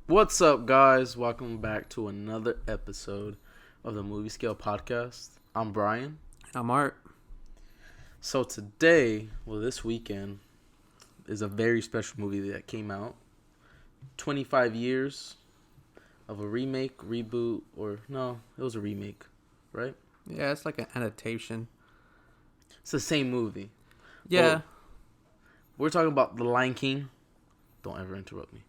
What's up, guys? Welcome back to another episode of the Movie Scale Podcast. I'm Brian. I'm Art. So today, this weekend, is a very special movie that came out. 25 years of a remake, reboot, or no, it was a remake, right? Yeah, it's like an adaptation. It's the same movie. Yeah. But we're talking about The Lion King. Don't ever interrupt me.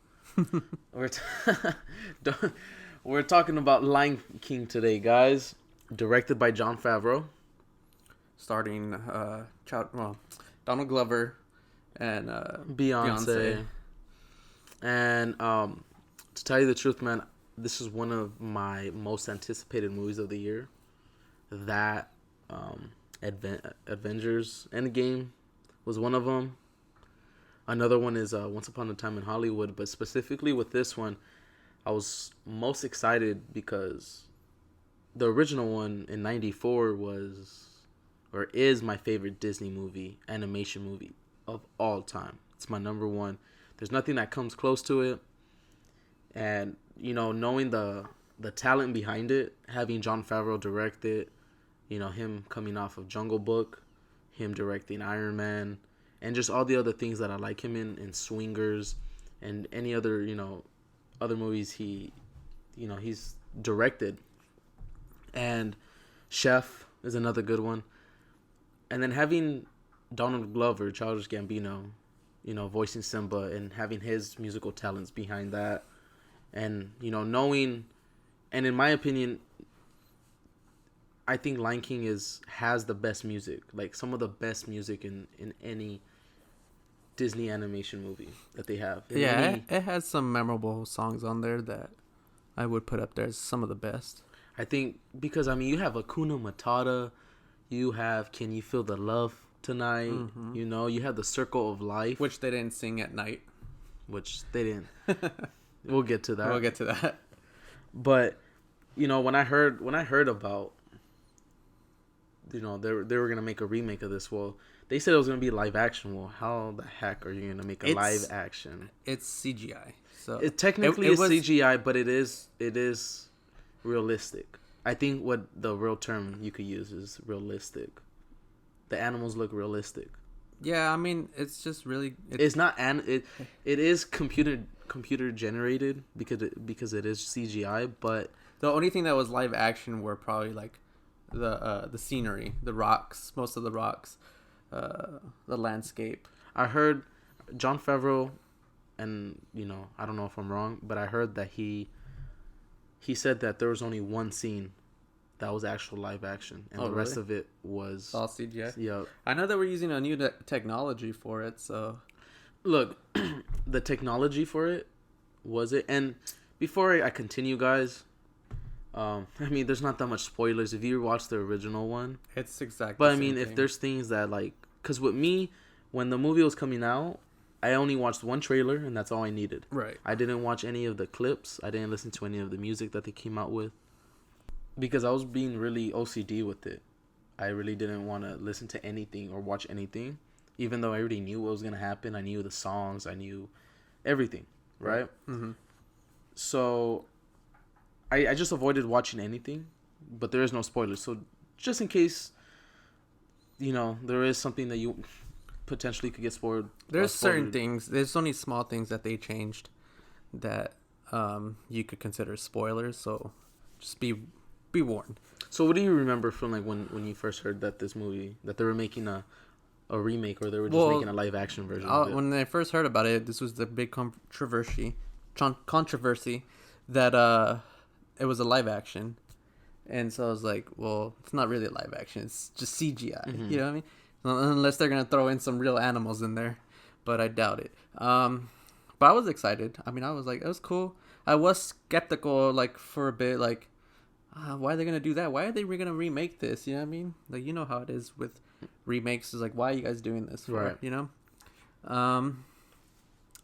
We're talking about Lion King today, guys. Directed by Jon Favreau. Starting Donald Glover and Beyonce. And to tell you the truth, man, this is one of my most anticipated movies of the year. That Avengers Endgame was one of them. Another one is Once Upon a Time in Hollywood. But specifically with this one, I was most excited because the original one in 94 is my favorite Disney movie, animation movie of all time. It's my number one. There's nothing that comes close to it. And, knowing the talent behind it, having Jon Favreau direct it, him coming off of Jungle Book, him directing Iron Man, and just all the other things that I like him in Swingers and any other, other movies he's directed. And Chef is another good one. And then having Donald Glover, Childish Gambino, voicing Simba and having his musical talents behind that. And, knowing, and in my opinion, I think Lion King has the best music, like some of the best music in any Disney animation movie that they have. It has some memorable songs on there that I would put up there as some of the best. I think because you have Hakuna Matata, you have Can You Feel the Love Tonight, you have The Circle of Life, which they didn't sing at night. Which they didn't. We'll get to that. We'll get to that. But when I heard about they were gonna make a remake of this, well, they said it was gonna be live action. Well, how the heck are you gonna make a live action? It's CGI, so it technically is CGI, but it is realistic. I think what the real term you could use is realistic. The animals look realistic. Yeah, it's just really. It's not it is computer generated because it is CGI, but the only thing that was live action were probably like the scenery, the rocks, most of the rocks, the landscape. I heard Jon Favreau, and I don't know if I'm wrong, but I heard that he said that there was only one scene that was actual live action, and the rest of it was all CGI. Yeah, I know that we're using a new technology for it, so look, the technology for it was it. And before I continue, guys, there's not that much spoilers if you watch the original one. It's exactly. But if there's things that because with me, when the movie was coming out, I only watched one trailer and that's all I needed. Right. I didn't watch any of the clips. I didn't listen to any of the music that they came out with because I was being really OCD with it. I really didn't want to listen to anything or watch anything, even though I already knew what was gonna happen. I knew the songs. I knew everything. Right. Mm-hmm. So I just avoided watching anything, but there is no spoilers. So just in case, there is something that you potentially could get spoiled. There's certain things. There's only small things that they changed that you could consider spoilers. So just be warned. So what do you remember from when you first heard that this movie, that they were making a remake, or they were just making a live action version of it? When I first heard about it, this was the big controversy that it was a live action. And so I was like, well, it's not really a live action. It's just CGI. Mm-hmm. You know what I mean? Unless they're going to throw in some real animals in there. But I doubt it. But I was excited. I was like, it was cool. I was skeptical, for a bit, why are they going to do that? Why are they going to remake this? You know what I mean? You know how it is with remakes. It's like, why are you guys doing this for? Right.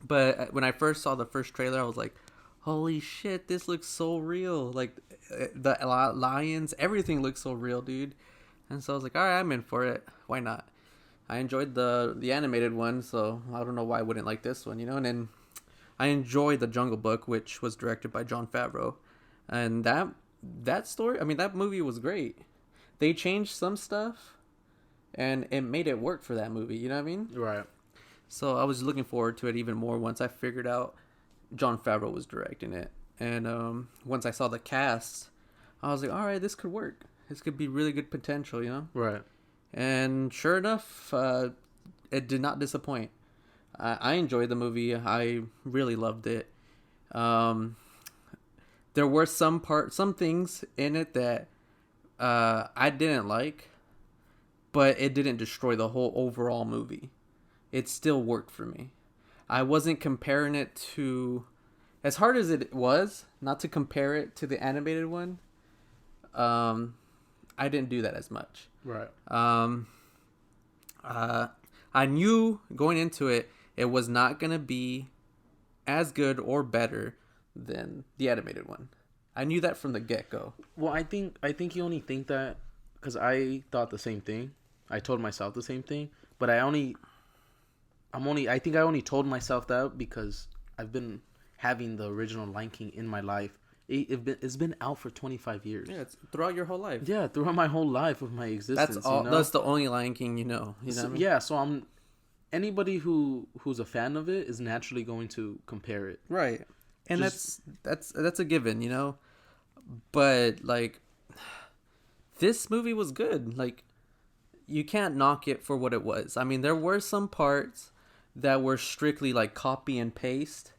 But when I first saw the first trailer, I was like, holy shit, this looks so real. The lions, everything looks so real, dude. And so I was like, all right, I'm in for it. Why not? I enjoyed the animated one, so I don't know why I wouldn't like this one, And then I enjoy The Jungle Book, which was directed by Jon Favreau, and that story. I mean, that movie was great. They changed some stuff, and it made it work for that movie. You know what I mean? Right. So I was looking forward to it even more once I figured out Jon Favreau was directing it, and once I saw the cast, I was like, all right, this could work. This could be really good potential, you know? Right. And sure enough, it did not disappoint. I enjoyed the movie. I really loved it. There were some things in it that I didn't like, but it didn't destroy the whole overall movie. It still worked for me. I wasn't comparing it to, as hard as it was, not to compare it to the animated one. I didn't do that as much. Right. I knew going into it, it was not gonna be as good or better than the animated one. I knew that from the get-go. Well, I think you only think that because I thought the same thing. I told myself the same thing, but I think I only told myself that because I've been having the original Lion King in my life. It's been out for 25 years. Yeah, it's throughout your whole life. Yeah, throughout my whole life of my existence. That's all. You know? That's the only Lion King you know. You know what I mean? Yeah, so anybody who's a fan of it is naturally going to compare it. Right. And that's a given, you know. But like, this movie was good. Like, you can't knock it for what it was. I mean, there were some parts that were strictly like copy and paste,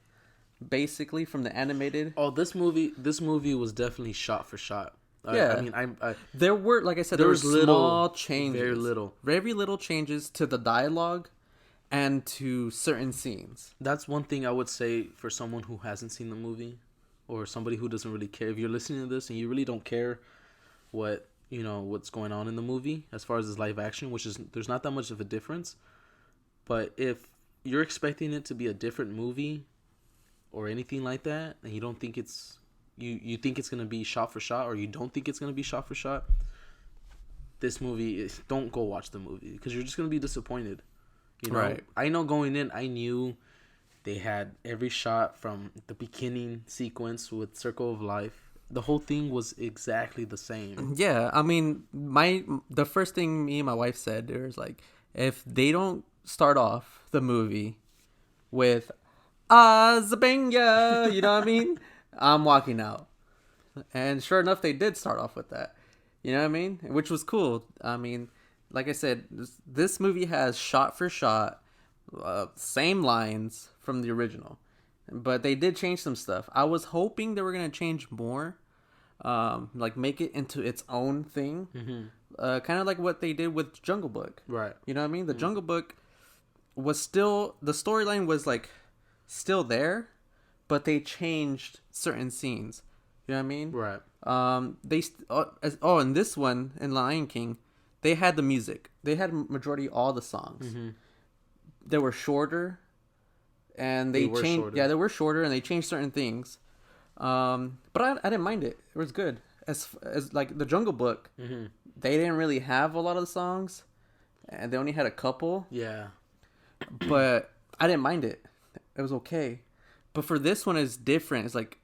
basically from the animated. Oh, this movie was definitely shot for shot. Yeah, I mean, there were, like I said, there were small changes, very little changes to the dialogue and to certain scenes. That's one thing I would say for someone who hasn't seen the movie, or somebody who doesn't really care. If you're listening to this and you really don't care what's going on in the movie as far as this live action, which is, there's not that much of a difference. But if you're expecting it to be a different movie or anything like that, and you don't think it's you think it's gonna be shot for shot, or you don't think it's gonna be shot for shot, this movie don't go watch the movie because you're just gonna be disappointed. You know? Right. I know going in, I knew they had every shot from the beginning sequence with Circle of Life. The whole thing was exactly the same. Yeah, I mean, the first thing me and my wife said, there was like, if they don't start off the movie with Zabanga, you know what I mean? I'm walking out. And sure enough, they did start off with that. You know what I mean? Which was cool. I mean, like I said, this movie has shot for shot, same lines from the original. But they did change some stuff. I was hoping they were going to change more. Like make it into its own thing. Mm-hmm. Kind of like what they did with Jungle Book. Right. You know what I mean? The Jungle Book was still, the storyline was like still there, but they changed certain scenes. You know what I mean? Right. In this one, in Lion King, they had the music. They had majority all the songs. Mm-hmm. They were shorter, and they changed. Shorter. Yeah, they were shorter, and they changed certain things. But I didn't mind it. It was good. As like the Jungle Book, mm-hmm. They didn't really have a lot of the songs, and they only had a couple. Yeah. But I didn't mind it. It was okay. But for this one, it's different. It's like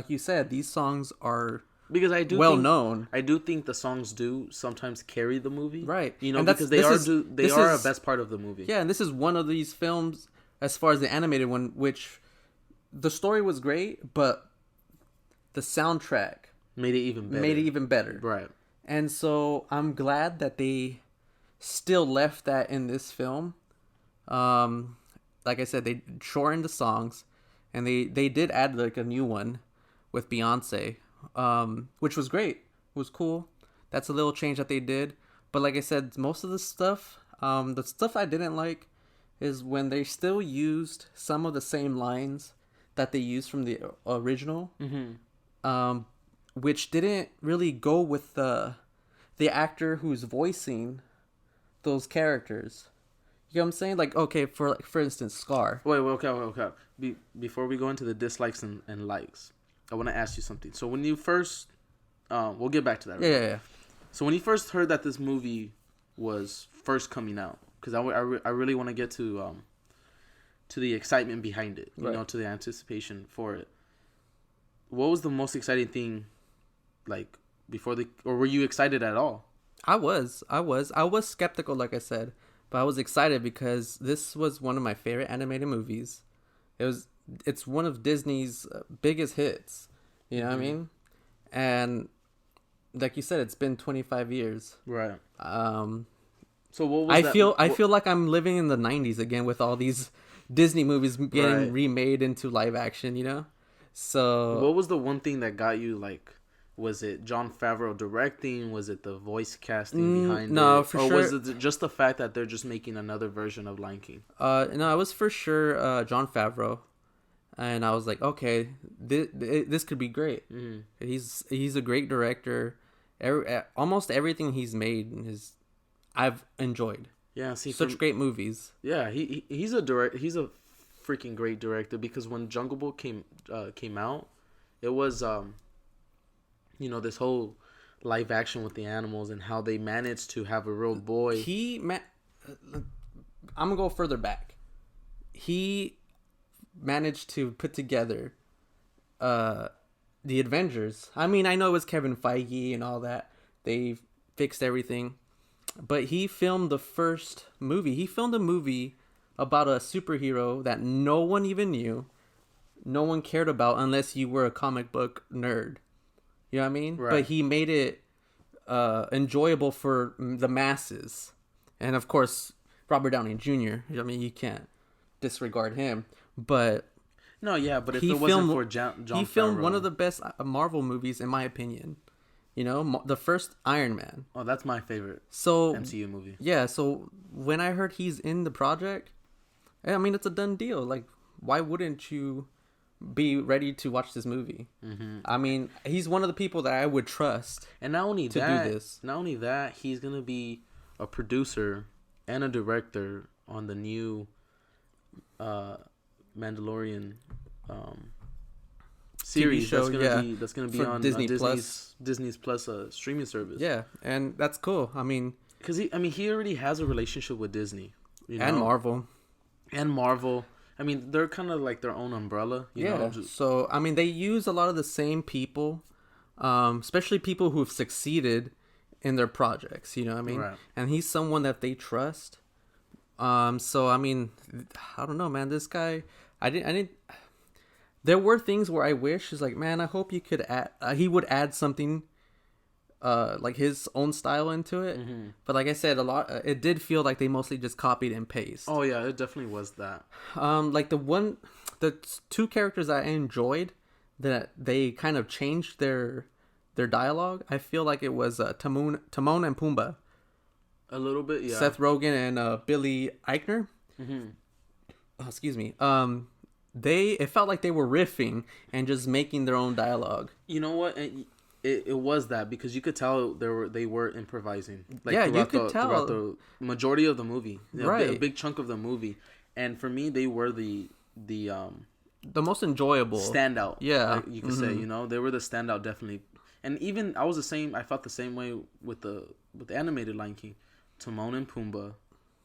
you said, these songs are because I do known. I do think the songs do sometimes carry the movie, right? You know, because they are a best part of the movie. Yeah, and this is one of these films, as far as the animated one, which the story was great, but the soundtrack made it even better. Right. And so I'm glad that they still left that in this film. Like I said, they shortened the songs, and they did add like a new one with Beyonce, which was great. It was cool. That's a little change that they did. But like I said, most of the stuff I didn't like is when they still used some of the same lines that they used from the original, mm-hmm. Which didn't really go with the actor who's voicing those characters. You know what I'm saying? Like, okay, for instance, Scar. Wait, okay. Before we go into the dislikes and likes, I want to ask you something. So when you first, we'll get back to that. Right? Yeah. So when you first heard that this movie was first coming out, because I really want to get to to the excitement behind it, you Right. know, to the anticipation for it. What was the most exciting thing, like or were you excited at all? I was skeptical, like I said, but I was excited because this was one of my favorite animated movies. It's one of Disney's biggest hits. You know what I mean? And like you said, it's been 25 years. Right. Um, So what was I feel like I'm living in the 90s again with all these Disney movies getting Right. remade into live action, you know? So What was the one thing that got you, like, was it Jon Favreau directing? Was it the voice casting behind no, it? for or sure. was it just the fact that they're just making another version of Lion King? No, it was for sure Jon Favreau. And I was like, okay, this could be great. Mm-hmm. He's a great director. Almost everything he's made I've enjoyed. Yeah, see, Such great movies. Yeah, he's a freaking great director, because when Jungle Book came out, it was you know, this whole live action with the animals and how they managed to have a real boy. I'm gonna go further back. He managed to put together the Avengers. I mean, I know it was Kevin Feige and all that. They fixed everything. But he filmed the first movie. He filmed a movie about a superhero that no one even knew. No one cared about unless you were a comic book nerd. You know what I mean? Right. But he made it enjoyable for the masses. And of course, Robert Downey Jr. I mean, you can't disregard him. But No, yeah, but if he it wasn't filmed, for John he filmed Favreau, one of the best Marvel movies, in my opinion. You know, the first Iron Man. Oh, that's my favorite So MCU movie. yeah, so when I heard he's in the project, I mean, it's a done deal. Like, why wouldn't you be ready to watch this movie? Mm-hmm. I mean, he's one of the people that I would trust. And not only to that, do this. not only that, he's gonna be a producer and a director on the new Mandalorian series show, that's gonna be for on Disney Disney's Plus streaming service. Yeah, and that's cool. I mean, because he already has a relationship with Disney, you know? and Marvel. And Marvel. I mean, they're kind of like their own umbrella, you know? So I mean, they use a lot of the same people, especially people who've succeeded in their projects. You know what I mean? Right. And he's someone that they trust. So I mean, I don't know, man. This guy, I didn't. There were things where I wish is like, man, I hope you could add. He would add something, like his own style into it. Mm-hmm. But like I said, it did feel like they mostly just copied and paste. Oh yeah, it definitely was that. Like the two characters I enjoyed that they kind of changed their dialogue. I feel like it was Timon and Pumbaa. A little bit, yeah. Seth Rogen and Billy Eichner. Mm-hmm. Oh, excuse me. It felt like they were riffing and just making their own dialogue. You know what? It was that, because you could tell they were improvising. Like, yeah, you could tell throughout the majority of the movie, right? A big chunk of the movie, and for me, they were the most enjoyable standout. Yeah, like you could say, you know, they were the standout, definitely. And even I was the same. I felt the same way with the animated Lion King. Timon and Pumbaa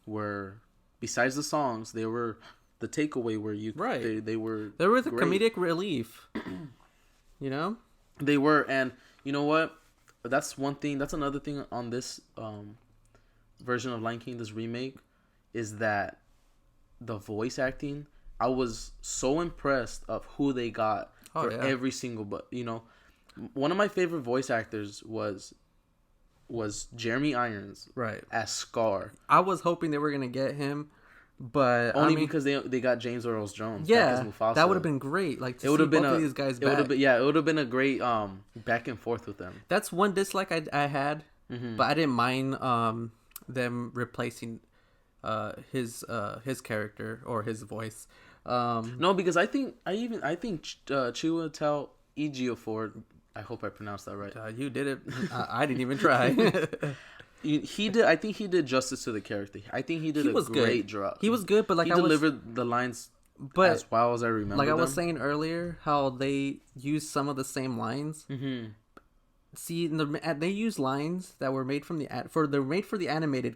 were, besides the songs, they were the takeaway where you right. They were the great. Comedic relief. You know, they were, and you know what? That's one thing. That's another thing on this version of Lion King, this remake, is that the voice acting. I was so impressed of who they got for every single. But you know, one of my favorite voice actors was Jeremy Irons, right, as Scar. I was hoping they were gonna get him, but only because they got James Earl Jones. Yeah, back as Mufasa. that would have been great. Like, it would have been both of these guys back. It would have been a great back and forth with them. That's one dislike I had, but I didn't mind them replacing his character or his voice. No, because I think Chiwetel Ejiofor. I hope I pronounced that right. You did it. I didn't even try. He did. I think he did justice to the character. I think he did a great job. He was good, but like he delivered the lines as well as I remember. Like I was saying earlier, how they used some of the same lines. Mm-hmm. See, they use lines that were made from the animated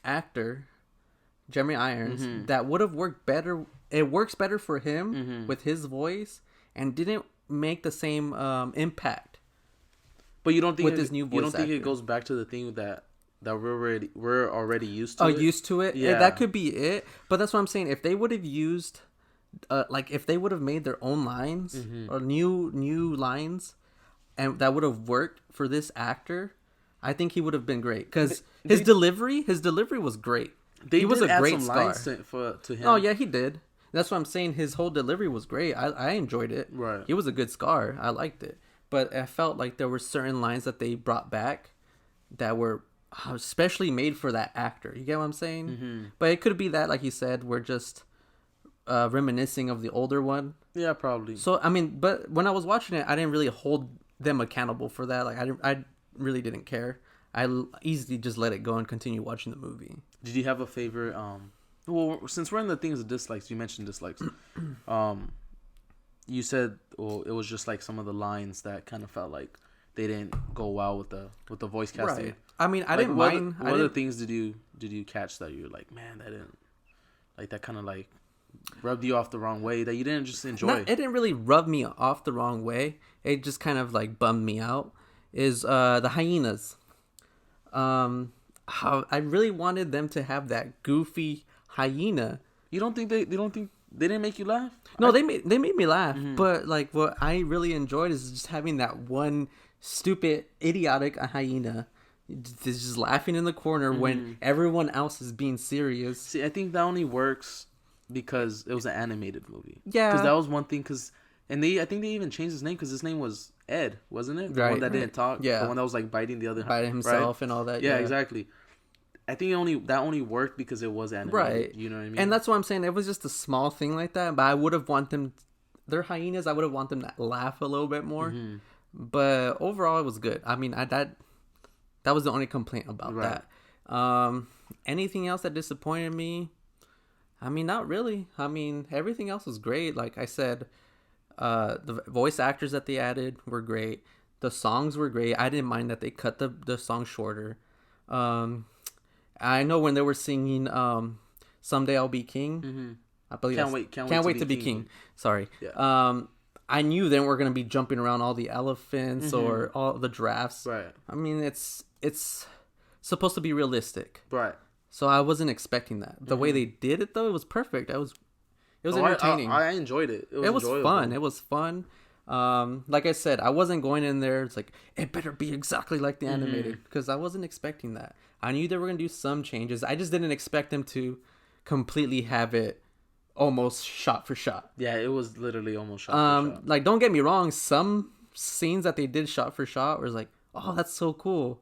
actor. Jeremy Irons, that would have worked better. It works better for him with his voice, and didn't make the same impact. But you don't think with this new voice you don't think actor. it goes back to the thing that we're already used to? Used to it. Yeah, That could be it. But that's what I'm saying. If they would have used, if they would have made their own lines or new lines, and that would have worked for this actor, I think he would have been great. Because his delivery was great. He was a great star. Lines to him. Oh yeah, he did. That's what I'm saying. His whole delivery was great. I enjoyed it. Right. He was a good Scar. I liked it. But I felt like there were certain lines that they brought back that were especially made for that actor. You get what I'm saying? Mm-hmm. But it could be that, like you said, we're just reminiscing of the older one. Yeah, probably. So I mean, but when I was watching it, I didn't really hold them accountable for that. Like I really didn't care. I easily just let it go and continue watching the movie. Did you have a favorite? Well, since we're in the things of dislikes, you mentioned dislikes. You said, well, it was just like some of the lines that kind of felt like they didn't go well with the voice casting. Right. I mean, I like, didn't what mind. What other things did you catch that you were like, man, that didn't, like, that kind of like rubbed you off the wrong way, that you didn't just enjoy? It didn't really rub me off the wrong way. It just kind of like bummed me out. Is the hyenas. How I really wanted them to have that goofy hyena. You don't think they didn't make you laugh? No, they made me laugh. But like what I really enjoyed is just having that one stupid, idiotic hyena just laughing in the corner when everyone else is being serious. See, I think that only works because it was an animated movie. Yeah, because that was one thing. I think they even changed his name because his name was Ed, wasn't it? The one that didn't talk. Yeah, the one that was like biting himself, right? And all that. Yeah, exactly. I think that only worked because it was animated. Right. You know what I mean? And that's what I'm saying. It was just a small thing like that, but I would have want them. They're hyenas. I would have want them to laugh a little bit more. But overall, it was good. I mean, that was the only complaint about that. Anything else that disappointed me? I mean, not really. I mean, everything else was great. Like I said, the voice actors that they added were great. The songs were great. I didn't mind that they cut the song shorter. I know when they were singing "Someday I'll Be King." I believe can't wait to be king. Sorry. Yeah. I knew they weren't gonna be jumping around all the elephants or all the giraffes. Right. I mean, it's supposed to be realistic. Right. So I wasn't expecting that. The way they did it though, it was perfect. It was entertaining. I enjoyed it. It was fun. It was fun. Like I said, I wasn't going in there. It's like it better be exactly like the animated because I wasn't expecting that. I knew they were gonna do some changes. I just didn't expect them to completely have it almost shot for shot. Yeah, it was literally almost shot for shot. Like, don't get me wrong. Some scenes that they did shot for shot was like, oh, that's so cool.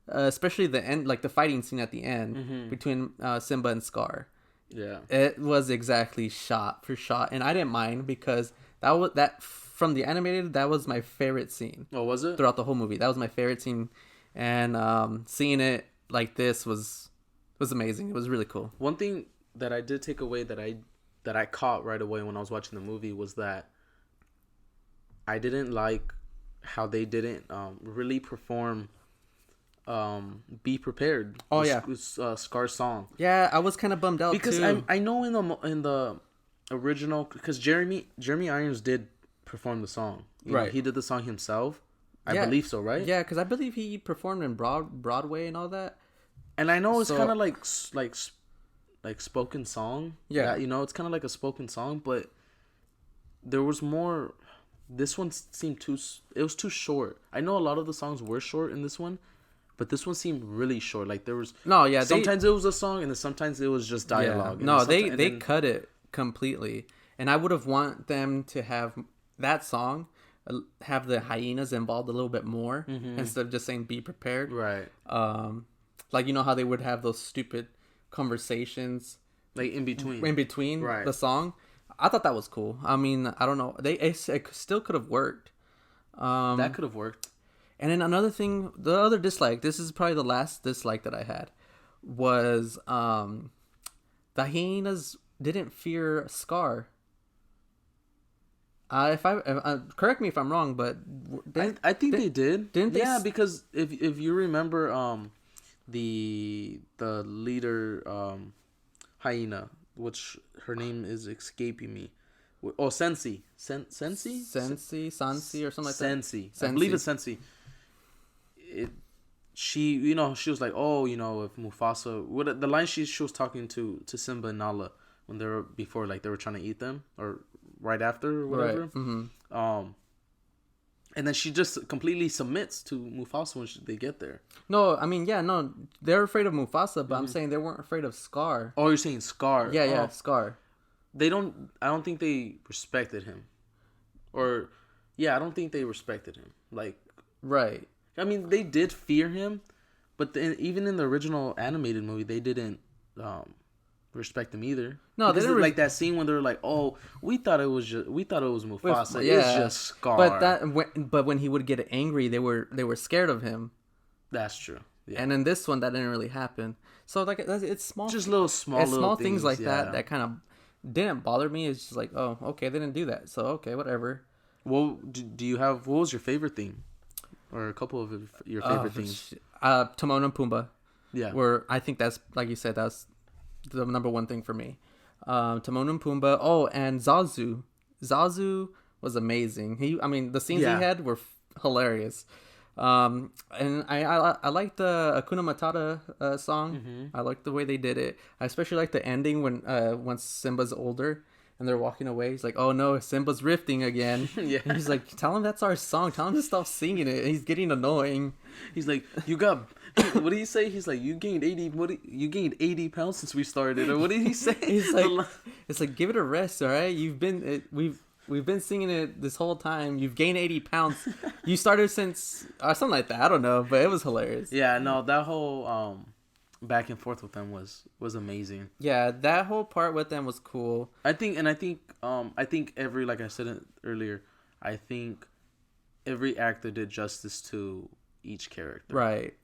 Especially the end, like the fighting scene at the end between Simba and Scar. Yeah, it was exactly shot for shot, and I didn't mind because that from the animated, that was my favorite scene. Oh, was it? Throughout the whole movie, that was my favorite scene, and seeing it like this was amazing. It was really cool. One thing that I did take away that I caught right away when I was watching the movie was that I didn't like how they didn't really perform "Be Prepared." Oh yeah, Scar's song. Yeah, I was kind of bummed out because too. I know in the original, because Jeremy Irons did perform the song. You know, he did the song himself. I believe so, right? Yeah, because I believe he performed in Broadway and all that. And I know it's kind of like spoken song. Yeah, you know, it's kind of like a spoken song, but there was more. This one seemed it was too short. I know a lot of the songs were short in this one, but this one seemed really short. Like there was sometimes it was a song, and then sometimes it was just dialogue. Yeah. No, they cut it completely, and I would have want them to have that song have the hyenas involved a little bit more instead of just saying "Be prepared." Right. Like, you know how they would have those stupid conversations like in between the song. I thought that was cool. I mean, I don't know. It still could have worked. That could have worked. And then another thing, the other dislike, this is probably the last dislike that I had, was the hyenas didn't fear Scar. Correct me if I'm wrong, but I think they did. Didn't they? Yeah, because if you remember, the leader hyena, which her name is escaping me. Oh, Sensi. Sansi, or something like that. Sensi. I believe it's Sensi. She was like, oh, if Mufasa, what the line she was talking to Simba and Nala when they were before, like they were trying to eat them, or right after, or whatever. Right. Mm-hmm. And then she just completely submits to Mufasa when they get there. No, I mean, yeah, no, they're afraid of Mufasa, but I'm saying they weren't afraid of Scar. Oh, you're saying Scar? Yeah, Scar. I don't think they respected him, or I don't think they respected him. Like, right. I mean, they did fear him, but then even in the original animated movie, they didn't respect him either. No, they didn't. Like that scene when they were like, "Oh, we thought it was Mufasa. Yeah. It's just Scar." But when he would get angry, they were scared of him. That's true. Yeah. And in this one, that didn't really happen. So like, it's small, just small things like that kind of didn't bother me. It's just like, oh, okay, they didn't do that, so okay, whatever. Well, what was your favorite theme? Or a couple of your favorite themes? Timon and Pumbaa. Yeah. Where I think that's, like you said, that's the number one thing for me. Timon and Pumbaa. Oh, and Zazu. Zazu was amazing. The scenes he had were hilarious. And I like the Hakuna Matata song. Mm-hmm. I like the way they did it. I especially like the ending when once Simba's older and they're walking away. He's like, "Oh no, Simba's rifting again." Yeah. And he's like, "Tell him that's our song. Tell him to stop singing it." And he's getting annoying. He's like, "You got." What did he say? He's like, "You gained 80. You gained 80 pounds since we started." Or what did he say? He's like, "It's like, give it a rest, all right? We've been singing it this whole time. You've gained 80 pounds. You started since something like that. I don't know, but it was hilarious." Yeah, no, that whole back and forth with them was amazing. Yeah, that whole part with them was cool. I think every, like I said earlier, I think every actor did justice to each character. Right.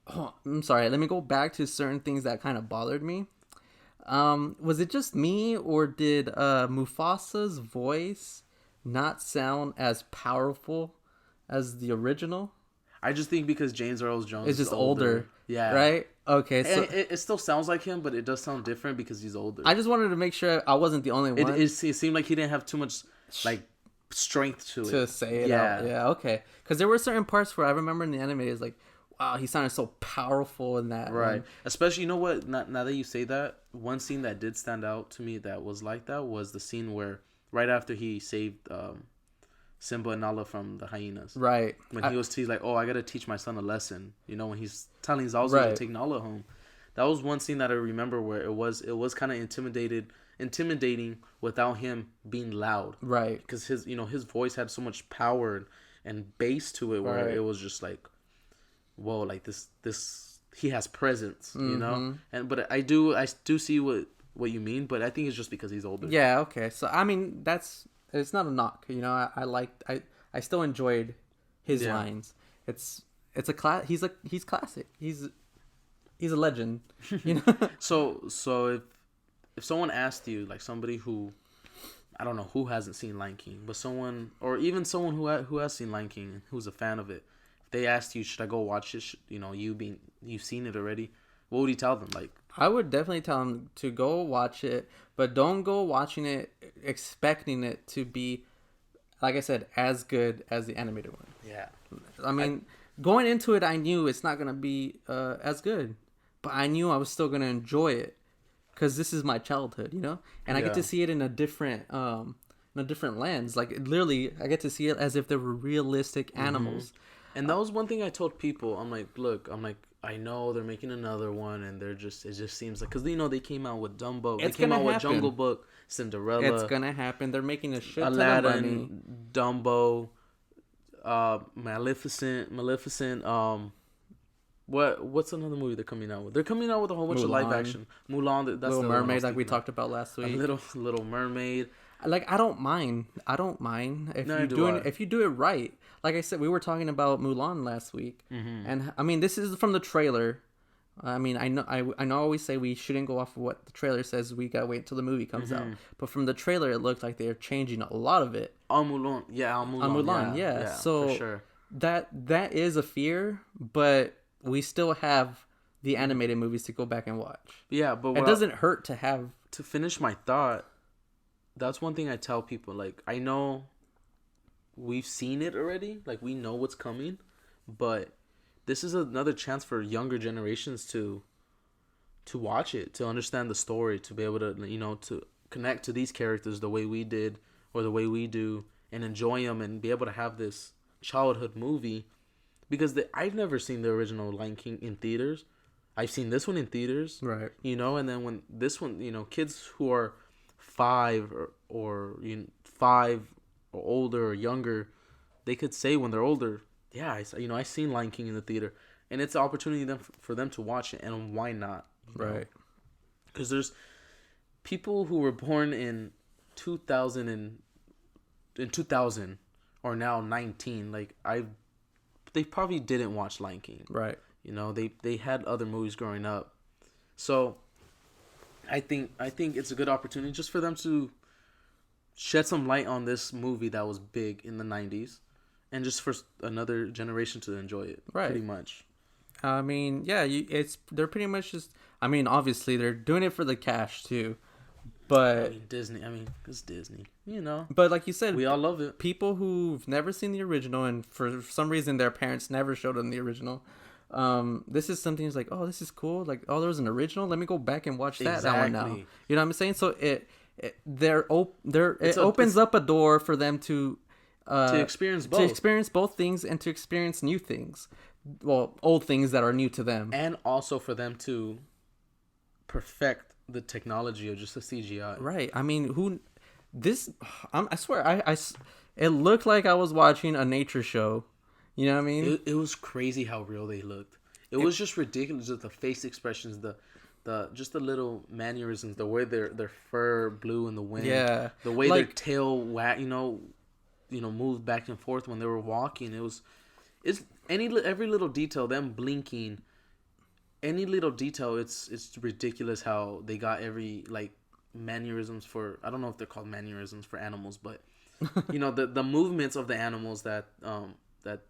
Oh, I'm sorry. Let me go back to certain things that kind of bothered me. Was it just me, or did Mufasa's voice not sound as powerful as the original? I just think because James Earl Jones is just older. Yeah. Right? Okay. So it still sounds like him, but it does sound different because he's older. I just wanted to make sure I wasn't the only one. It seemed like he didn't have too much like strength to say it out. Yeah, okay. Because there were certain parts where I remember in the anime, it's like, wow, he sounded so powerful in that. Right. One. Especially, you know what? Now that you say that, one scene that did stand out to me that was like that was the scene where right after he saved Simba and Nala from the hyenas. Right. When he's like, "Oh, I gotta teach my son a lesson." When he's telling Zazu to take Nala home. That was one scene that I remember where it was kind of intimidating without him being loud. Right. Because his voice had so much power and bass to it where it was just like, whoa, like this he has presence, but I do see what you mean, but I think it's just because he's older. Yeah, okay. So I mean, it's not a knock, I still enjoyed his lines. It's a class. He's classic. He's a legend, So if someone asked you, like somebody who, I don't know, who hasn't seen Lion King, but someone, or even someone who has seen Lion King, who's a fan of it, if they asked you, should I go watch it? You've seen it already. What would you tell them? Like, I would definitely tell them to go watch it, but don't go watching it expecting it to be, like I said, as good as the animated one. Yeah. I mean, going into it, I knew it's not gonna be as good, but I knew I was still gonna enjoy it because this is my childhood, and I get to see it in a different lens. Like literally, I get to see it as if they were realistic animals. Mm-hmm. And that was one thing I told people. I'm like, look, I know they're making another one, and it just seems like, because they came out with Dumbo, they came out with Jungle Book, Cinderella. It's gonna happen. They're making a shit ton Aladdin, of money. Dumbo, Maleficent. What's another movie they're coming out with? They're coming out with a whole bunch of live action. Mulan. That's Little Mermaid, like we talked about last week. Little Mermaid. Like I don't mind if you do it right. Like I said, we were talking about Mulan last week, and I mean this is from the trailer. I mean I know I always say we shouldn't go off of what the trailer says. We gotta wait until the movie comes out. But from the trailer, it looked like they're changing a lot of it. On Mulan, yeah. So for sure. that is a fear, but we still have the animated movies to go back and watch. Yeah, but It doesn't hurt to have. To finish my thought, that's one thing I tell people. Like, I know we've seen it already. Like, we know what's coming, but this is another chance for younger generations to watch it, to understand the story, to be able to, to connect to these characters the way we did or the way we do, and enjoy them and be able to have this childhood movie. Because I've never seen the original Lion King in theaters. I've seen this one in theaters, Right. And then when this one, kids who are 5 or 5 or older or younger, they could say when they're older, yeah, I seen Lion King in the theater, and it's an opportunity for them to watch it, and why not? Right. Because there's people who were born in 2000 or now 19. Like, they probably didn't watch Lion King. Right. They had other movies growing up, so I think it's a good opportunity just for them to shed some light on this movie that was big in the 90s, and just for another generation to enjoy it. Right. Pretty much. I mean, yeah, they're pretty much just. I mean, obviously they're doing it for the cash too, but Disney. It's Disney. But like you said, we all love it. People who've never seen the original, and for some reason their parents never showed them the original. This is something that's like, oh, this is cool. Like, oh, there was an original. Let me go back and watch that one now. You know what I'm saying? So it opens up a door for them to experience both things, and to experience new things. Well, old things that are new to them, and also for them to perfect the technology of just the CGI. Right. I mean, I swear, it looked like I was watching a nature show. You know what I mean? It was crazy how real they looked. It was just ridiculous. Just the face expressions, the just the little mannerisms, the way their fur blew in the wind. Yeah. The way their tail moved back and forth when they were walking. Every little detail, them blinking, any little detail, it's ridiculous how they got every mannerisms for, I don't know if they're called mannerisms for animals, but the movements of the animals that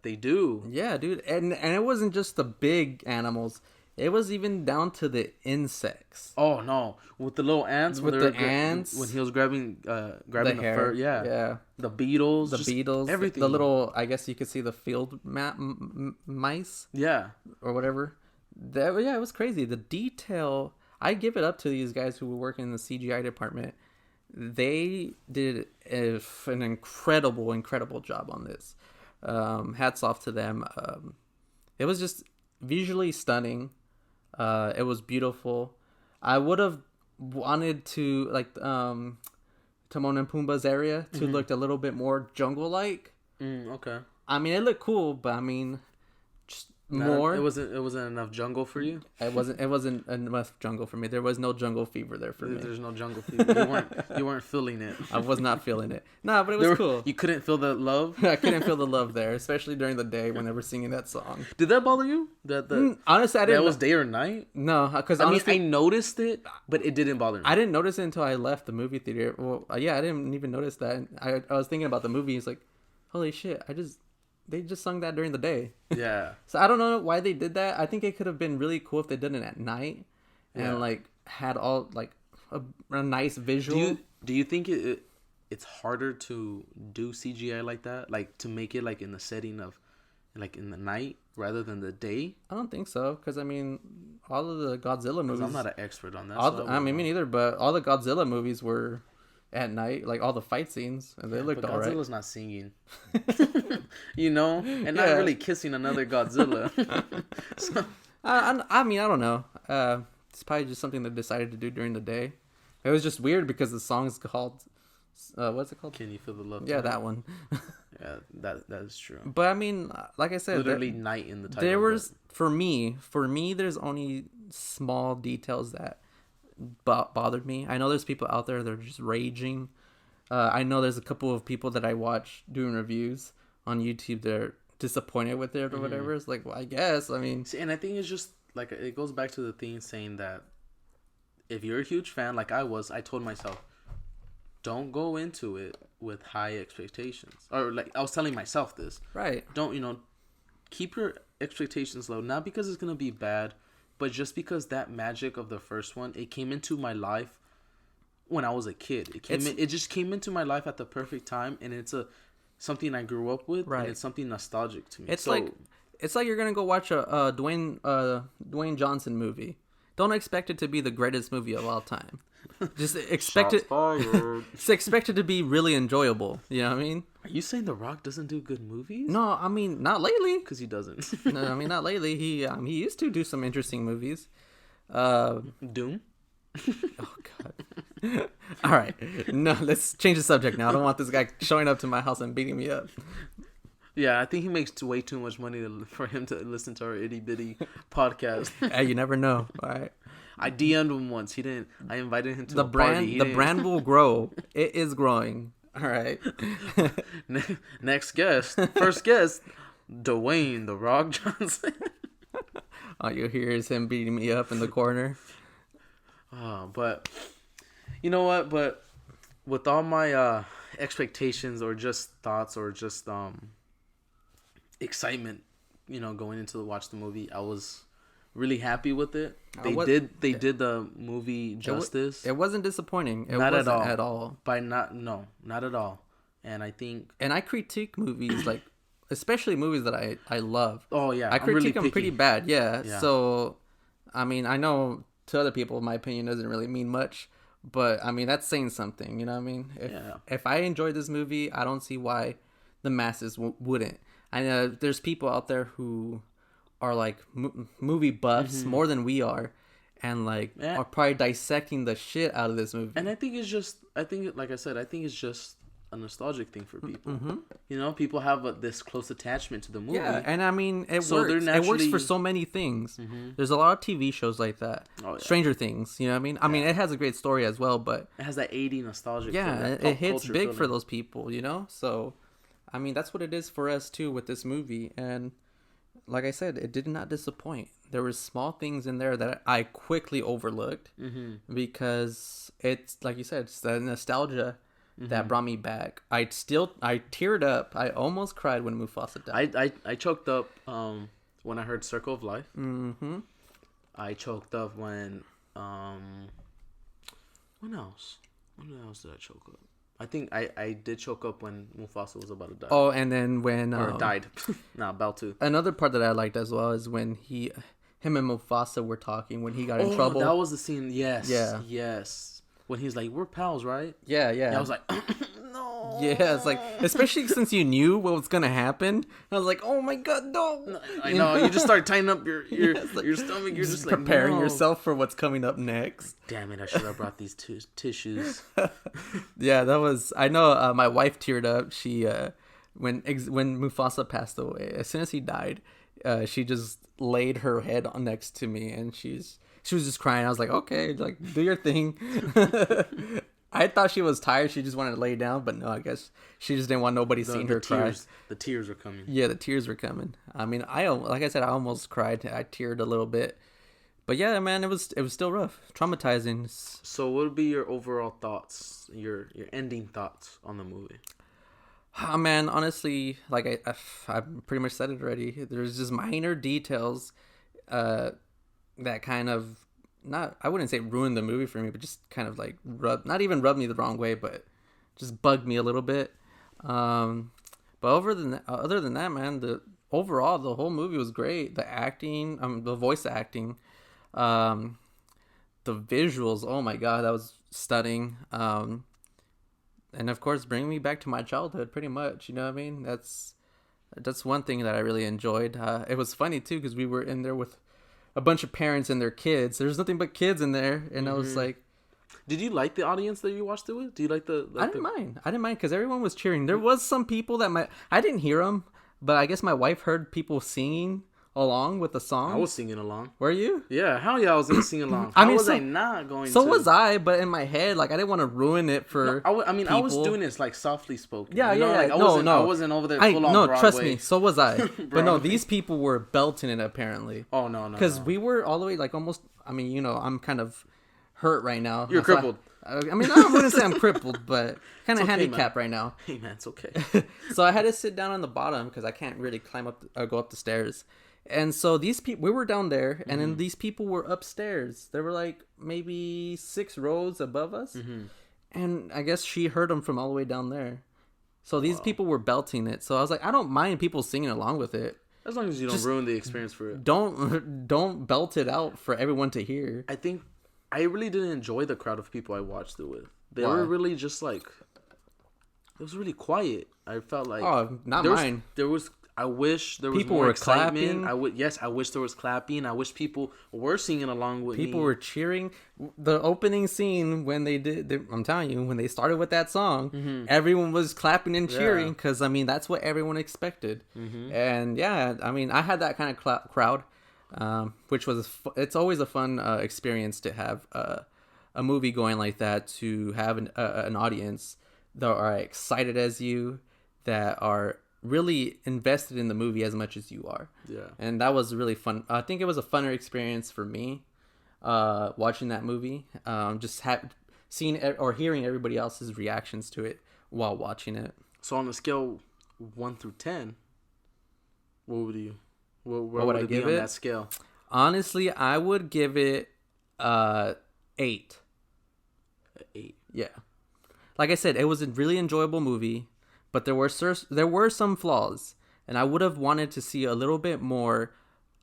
they do. Yeah, dude, and it wasn't just the big animals. It was even down to the insects. Oh no, with the little ants. With the ants, when he was grabbing the fur. Yeah. The beetles. Everything. The little, I guess you could see the field mice. Yeah. Or whatever. It was crazy. The detail. I give it up to these guys who were working in the CGI department. They did an incredible job on this. Hats off to them. It was just visually stunning. It was beautiful. I would have wanted to Timon and Pumbaa's area to look a little bit more jungle-like. Okay. I mean, it looked cool, but I mean, just more. It wasn't enough jungle for you. It wasn't enough jungle for me. There was no jungle fever there for me. There's no jungle fever. You weren't feeling it. I was not feeling it. Nah, but it was cool. You couldn't feel the love. I couldn't feel the love there, especially during the day when they were singing that song. Did that bother you? Honestly, I didn't. That was day or night? No, because I noticed it, but it didn't bother me. I didn't notice it until I left the movie theater. Well, yeah, I didn't even notice that. I was thinking about the movie. It's like, holy shit! They just sung that during the day. Yeah. So I don't know why they did that. I think it could have been really cool if they did it at night, and had all a nice visual. Do you think it's harder to do CGI like that, to make it in the setting of in the night rather than the day? I don't think so, because I mean, all of the Godzilla movies. I'm not an expert on that. I mean, me neither. But all the Godzilla movies were at night, all the fight scenes, and they looked all right. Godzilla's not singing, and not really kissing another Godzilla. So. I mean, I don't know. It's probably just something they decided to do during the day. It was just weird because the song's called, what's it called? Can You Feel the Love? Yeah, that one. Yeah, that is true. But I mean, like I said, literally night in the title. There was for me, there's only small details that bothered me. I know there's people out there that are just raging. I know there's a couple of people that I watch doing reviews on YouTube that are disappointed with it or whatever. It's like, well, I guess. I mean, see, and I think it's just it goes back to the thing saying that if you're a huge fan, like I was, I told myself, don't go into it with high expectations. Or I was telling myself this. Right. Don't, keep your expectations low. Not because it's gonna be bad, but just because that magic of the first one, it came into my life when I was a kid. It just came into my life at the perfect time, and it's something I grew up with, Right. and it's something nostalgic to me. It's like you're gonna go watch a Dwayne Johnson movie. Don't expect it to be the greatest movie of all time. Just expect it. Just expect it to be really enjoyable. You know what I mean? Are you saying The Rock doesn't do good movies? No, I mean not lately. Because he doesn't. No, I mean not lately. He used to do some interesting movies. Doom. Oh God. All right. No, let's change the subject now. I don't want this guy showing up to my house and beating me up. Yeah, I think he makes way too much money for him to listen to our itty bitty podcast. Hey, you never know. All right. I DM'd him once. He didn't. I invited him to The a party. brand, brand will grow. It is growing. All right. Next guest, first guest, Dwayne The Rock Johnson. All you hear is him beating me up in the corner. But you know what? But with all my expectations or just thoughts or just excitement, going into watch the movie, I was really happy with it. They did the movie justice. It wasn't disappointing. It Not wasn't at all. at all. Not at all. And I think, and I critique movies like, especially movies that I love. Oh yeah, I critique them pretty bad. Yeah. Yeah. So, I mean, I know to other people, my opinion doesn't really mean much, but I mean that's saying something. You know what I mean? If I enjoyed this movie, I don't see why the masses wouldn't. I know there's people out there who are like movie buffs more than we are, and like are probably dissecting the shit out of this movie. And I think it's just a nostalgic thing for people. People have this close attachment to the movie. Yeah, and I mean it works. It works for so many things. There's a lot of TV shows like that. Oh, yeah. Stranger Things, you know what I mean? I mean it has a great story as well, but it has that 80 nostalgic. Yeah, it hits big for those people, So, I mean that's what it is for us too with this movie. And like I said, it did not disappoint. There were small things in there that I quickly overlooked because it's like you said, it's the nostalgia that brought me back. I teared up. I almost cried when Mufasa died. I choked up when I heard Circle of Life. I choked up when when else? When else did I choke up? I think I did choke up when Mufasa was about to die. Oh, and then when or died. About to. Another part that I liked as well is when him and Mufasa were talking when he got in trouble. That was the scene. Yes. Yeah. Yes. When he's like, "We're pals, right?" Yeah. I was like, no. Yeah, it's like, especially since you knew what was gonna happen. I was like, oh my god, no. I know. You just start tightening up your stomach. You're just like preparing yourself for what's coming up next. Damn it! I should have brought these tissues. Yeah, that was. I know. My wife teared up. She when Mufasa passed away. As soon as he died, she just laid her head next to me, and she was just crying. I was like, okay, like do your thing. I thought she was tired. She just wanted to lay down, but no, I guess she just didn't want nobody seeing her cry. The tears were coming. Yeah, the tears were coming. I mean, like I said, I almost cried. I teared a little bit, but yeah, man, it was still rough, traumatizing. So, what would be your overall thoughts? Your ending thoughts on the movie? Oh, man, honestly, like I pretty much said it already. There's just minor details, that kind of. I wouldn't say ruined the movie for me, but just kind of like not even rubbed me the wrong way, but just bugged me a little bit. But other than that, man, the whole movie was great. The acting, the voice acting, the visuals. Oh my god, that was stunning. And of course, bringing me back to my childhood, pretty much. You know what I mean? That's one thing that I really enjoyed. It was funny too because we were in there with a bunch of parents and their kids. There's nothing but kids in there, and I was like, "Did you like the audience that you watched it with? Do you like the?" I didn't mind because everyone was cheering. There was some people that I didn't hear them, but I guess my wife heard people singing along with the song. I was singing along. Were you? Yeah, hell yeah, I was gonna sing along. I mean, was I not going? So was I, but in my head, like I didn't want to ruin it for. No, I was doing this like softly spoken. Yeah, yeah. Like, I wasn't over there full on Broadway. Trust me, so was I. But no, these people were belting it apparently. Oh no. Because we were all the way like almost. I mean, I'm kind of hurt right now. You're crippled. I mean, I wouldn't say I'm crippled, but kind of handicapped right now. Hey man, it's okay. So I had to sit down on the bottom because I can't really climb up, go up the stairs. And so these people, we were down there, and then these people were upstairs. There were like maybe 6 rows above us, and I guess she heard them from all the way down there. So these people were belting it. So I was like, I don't mind people singing along with it. As long as you don't ruin the experience for it. Don't belt it out for everyone to hear. I think I really didn't enjoy the crowd of people I watched it with. They were really just like, it was really quiet. I felt like not mine. I wish there was people more were excitement. clapping. I wish there was clapping. I wish people were singing along with me. People were cheering. The opening scene when I'm telling you, when they started with that song, everyone was clapping and cheering because I mean that's what everyone expected. And yeah, I mean I had that kind of crowd, which was it's always a fun experience to have a movie going like that, to have an audience that are excited as you, that are really invested in the movie as much as you are. Yeah. And that was really fun. I think it was a funner experience for me watching that movie. Just seeing or hearing everybody else's reactions to it while watching it. So on a scale 1 through 10, what would you where would I give it on that scale? Honestly, I would give it 8. 8. Yeah. Like I said, it was a really enjoyable movie. But there were some flaws, and I would have wanted to see a little bit more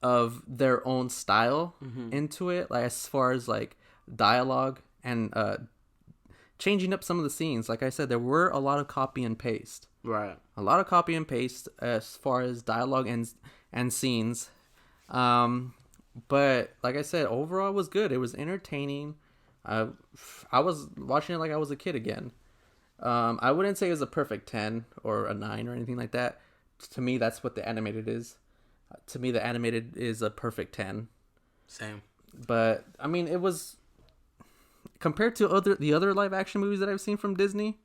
of their own style into it, like as far as like dialogue and changing up some of the scenes. Like I said, there were a lot of copy and paste. Right. A lot of copy and paste as far as dialogue and scenes. But like I said, overall it was good. It was entertaining. I was watching it like I was a kid again. I wouldn't say it was a perfect 10 or a 9 or anything like that. To me, that's what the animated is. To me, the animated is a perfect 10. Same. But I mean, it was compared to the other live action movies that I've seen from Disney.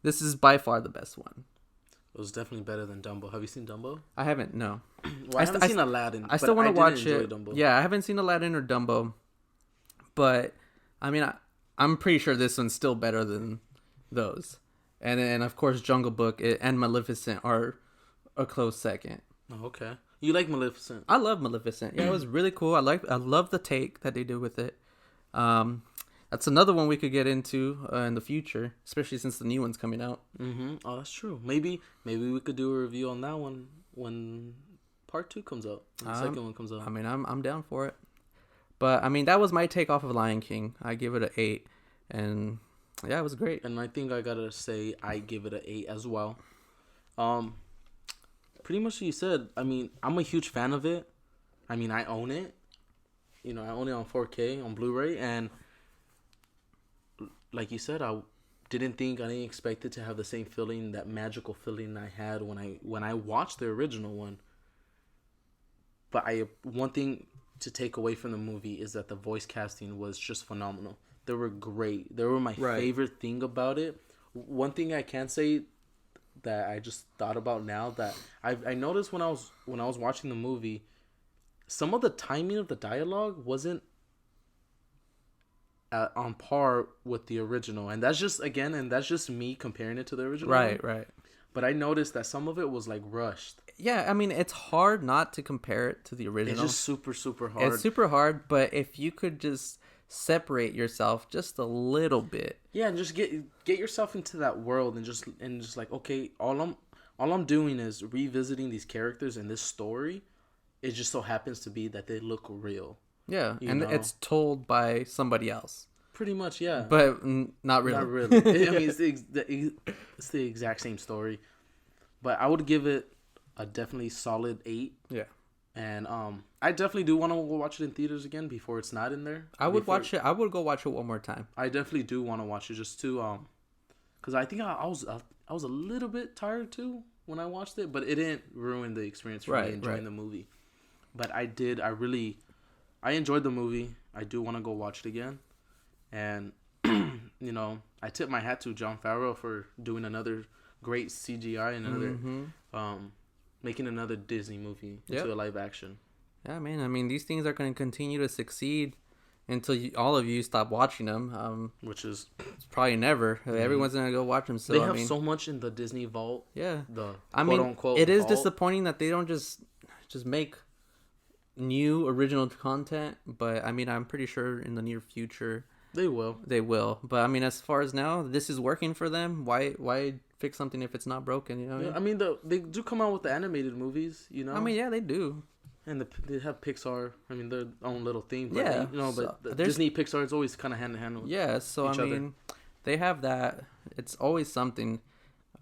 This is by far the best one. It was definitely better than Dumbo. Have you seen Dumbo? I haven't. No. Well, I haven't seen Aladdin. I still want to watch it. Dumbo. Yeah, I haven't seen Aladdin or Dumbo. But I mean, I'm pretty sure this one's still better than those. And then of course Jungle Book and Maleficent are a close second. Oh, okay. You like Maleficent? I love Maleficent. Yeah, it was really cool. I love the take that they did with it. That's another one we could get into in the future, especially since the new one's coming out. Oh, that's true. Maybe we could do a review on that one when part 2 comes out. The second one comes out. I mean, I'm down for it. But I mean, that was my take off of Lion King. I give it an 8, and yeah, it was great. And I think I gotta say I give it an 8 as well. Pretty much what you said. I mean, I'm a huge fan of it. I mean, I own it. You know, I own it on 4K on Blu-ray, and like you said, I didn't expect it to have the same feeling, that magical feeling I had when I watched the original one. But one thing to take away from the movie is that the voice casting was just phenomenal. They were great. They were my favorite thing about it. One thing I can say that I just thought about now, that I noticed when I was watching the movie, some of the timing of the dialogue wasn't on par with the original, and that's just me comparing it to the original. Right. But I noticed that some of it was like rushed. Yeah, I mean, it's hard not to compare it to the original. It's just super, super hard. It's super hard, but if you could just separate yourself just a little bit. Yeah, and just get yourself into that world, and just like, okay, all I'm doing is revisiting these characters and this story. It just so happens to be that they look real. Yeah, and it's told by somebody else. Pretty much, yeah. But not really. Not really. I mean, it's the exact same story. But I would give it a definitely solid 8. Yeah. And I definitely do want to watch it in theaters again before it's not in there. I would watch it. I would go watch it one more time. I definitely do want to watch it just to because I think I was a little bit tired too when I watched it, but it didn't ruin the experience for me enjoying the movie. But I enjoyed the movie. I do want to go watch it again. And, you know, I tip my hat to Jon Favreau for doing another great CGI and another, making another Disney movie into a live action. Yeah, man. I mean, these things are going to continue to succeed until all of you stop watching them. Which is probably never. Everyone's going to go watch them. So they have so much in the Disney vault. Yeah. The quote unquote. It is disappointing that they don't just make new original content, but I mean, I'm pretty sure in the near future They will. they will. But I mean, as far as now, this is working for them. Why fix something if it's not broken? You know what Yeah, I mean? they do come out with the animated movies, you know. I mean, yeah, they do. And they have Pixar. I mean, their own little thing. But Yeah, you know, so but there's- Disney Pixar is always kind of hand in hand with Yeah, so each I other. mean, they have that. It's always something.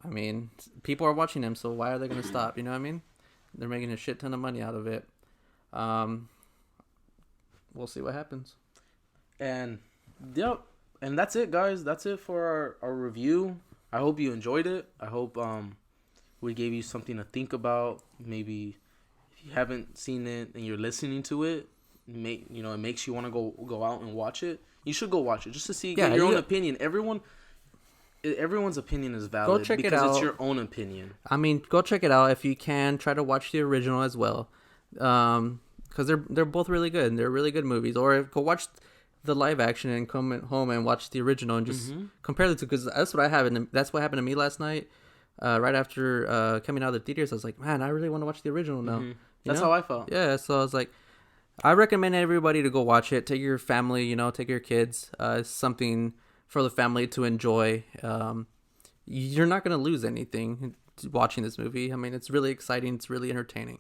I mean, people are watching them, so why are they going to stop? You know what I mean? They're making a shit ton of money out of it. We'll see what happens. And yep, and that's it, guys. That's it for our review. I hope you enjoyed it. I hope we gave you something to think about. Maybe if you haven't seen it and you're listening to it, it makes you want to go out and watch it. You should go watch it just to see get your own opinion. Everyone's opinion is valid. Go check it because out. It's your own opinion. I mean, go check it out if you can. Try to watch the original as well, because they're both really good. They're really good movies. Or go watch the live action and come home and watch the original and just compare the two. Because that's what that's what happened to me last night. Right after coming out of the theaters, I was like, man, I really want to watch the original now. That's how I felt. Yeah, so I was like, I recommend everybody to go watch it. Take your family, take your kids. It's something for the family to enjoy. You're not going to lose anything watching this movie. I mean, it's really exciting. It's really entertaining.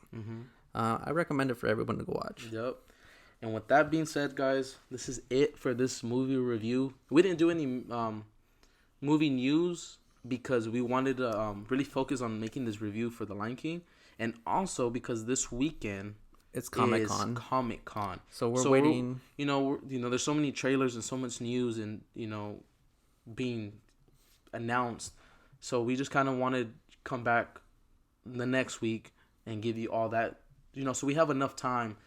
I recommend it for everyone to go watch. Yep. And with that being said, guys, this is it for this movie review. We didn't do any movie news because we wanted to really focus on making this review for The Lion King. And also because this weekend it's Comic-Con. Comic-Con. So we're waiting. There's so many trailers and so much news and, being announced. So we just kind of wanted to come back the next week and give you all that, so we have enough time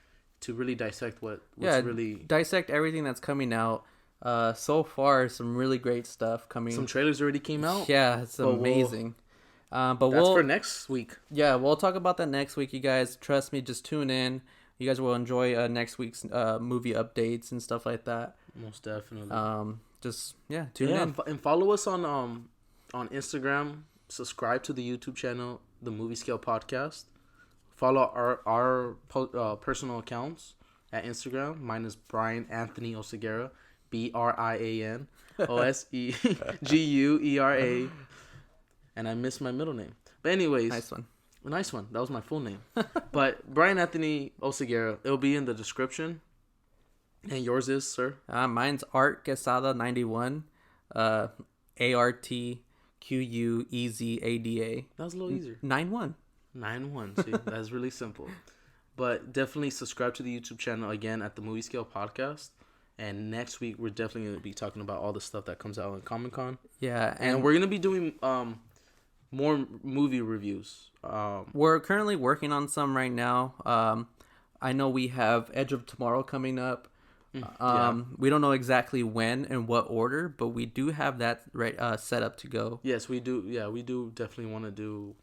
to really dissect what's really... dissect everything that's coming out. So far, some really great stuff coming. Some trailers already came out? Yeah, it's amazing. But that's for next week. Yeah, we'll talk about that next week, you guys. Trust me, just tune in. You guys will enjoy next week's movie updates and stuff like that. Most definitely. Tune in. And follow us on Instagram. Subscribe to the YouTube channel, The Movie Scale Podcast. Follow our personal accounts at Instagram. Mine is Brian Anthony Oseguera, BrianOseguera. And I missed my middle name. But anyways. Nice one. That was my full name. But Brian Anthony Oseguera. It'll be in the description. And yours is, sir? Mine's Art Quesada 91. ARTQUEZADA. That was a little easier. 91. 9-1. See, that's really simple. But definitely subscribe to the YouTube channel again at the Movie Scale Podcast. And next week we're definitely going to be talking about all the stuff that comes out in Comic-Con. Yeah, and we're going to be doing more movie reviews. We're currently working on some right now. I know we have Edge of Tomorrow coming up. We don't know exactly when and what order, but we do have that set up to go. Yes, we do. Yeah, we do definitely want to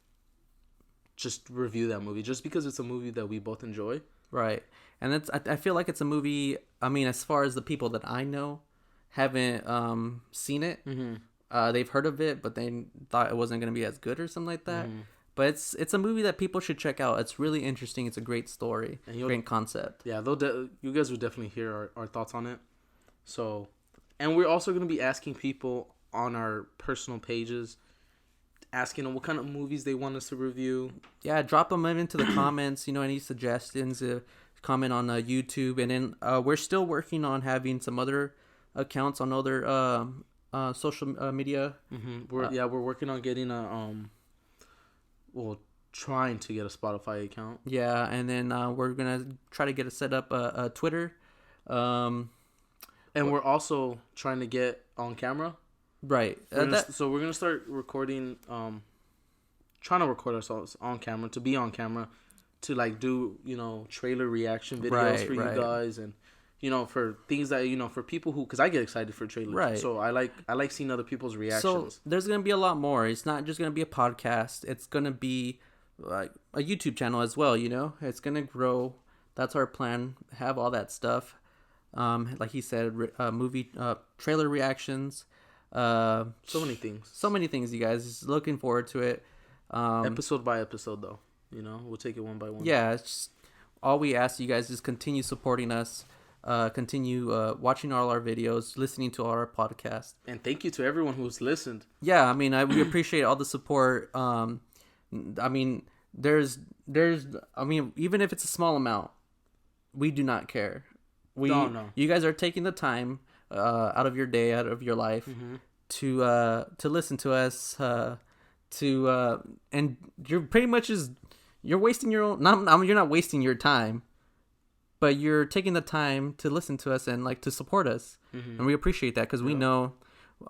just review that movie just because it's a movie that we both enjoy. Right. And I feel like it's a movie, I mean, as far as the people that I know haven't seen it, they've heard of it, but they thought it wasn't going to be as good or something like that. But it's a movie that people should check out. It's really interesting. It's a great story, great concept. Yeah, you guys will definitely hear our thoughts on it. So, and we're also going to be asking people on our personal pages, asking them what kind of movies they want us to review. Yeah, drop them into the comments. Any suggestions? Comment on YouTube, and then we're still working on having some other accounts on other social media. We're working on getting trying to get a Spotify account. Yeah, and then we're gonna try to get set up a Twitter. And we're also trying to get on camera. Right. So we're gonna start recording, trying to record ourselves on camera, to be on camera, to do trailer reaction videos for you guys, and for things that for people who, because I get excited for trailers, right? So I like seeing other people's reactions. So there's gonna be a lot more. It's not just gonna be a podcast. It's gonna be like a YouTube channel as well. It's gonna grow. That's our plan. Have all that stuff. Like he said, movie trailer reactions. So many things, you guys. Just looking forward to it. Episode by episode, though. We'll take it one by one. Yeah, it's just all we ask you guys is continue supporting us, continue watching all our videos, listening to all our podcasts. And thank you to everyone who's listened. Yeah, I mean, we appreciate all the support. I mean, I mean, even if it's a small amount, we do not care. No. You guys are taking the time out of your day, out of your life, to listen to us, and you're pretty much you're wasting your own. You're not wasting your time, but you're taking the time to listen to us and like to support us, and we appreciate that because we know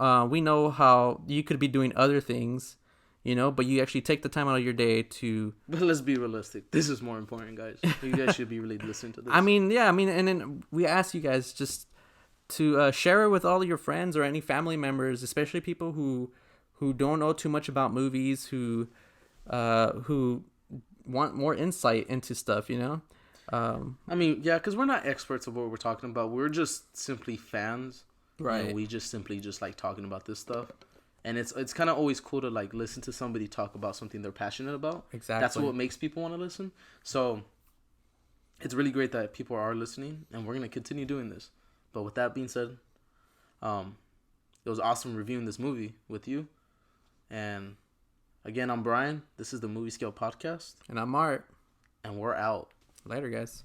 how you could be doing other things, but you actually take the time out of your day to. But let's be realistic. This is more important, guys. You guys should be really listening to this. I mean, and then we ask you guys just to share it with all of your friends or any family members, especially people who don't know too much about movies, who want more insight into stuff, I mean, yeah, because we're not experts of what we're talking about. We're just simply fans. Right. We just simply just like talking about this stuff. And it's kind of always cool to like listen to somebody talk about something they're passionate about. Exactly. That's what makes people want to listen. So it's really great that people are listening, and we're going to continue doing this. But with that being said, it was awesome reviewing this movie with you. And again, I'm Brian. This is the Movie Scale Podcast. And I'm Art. And we're out. Later, guys.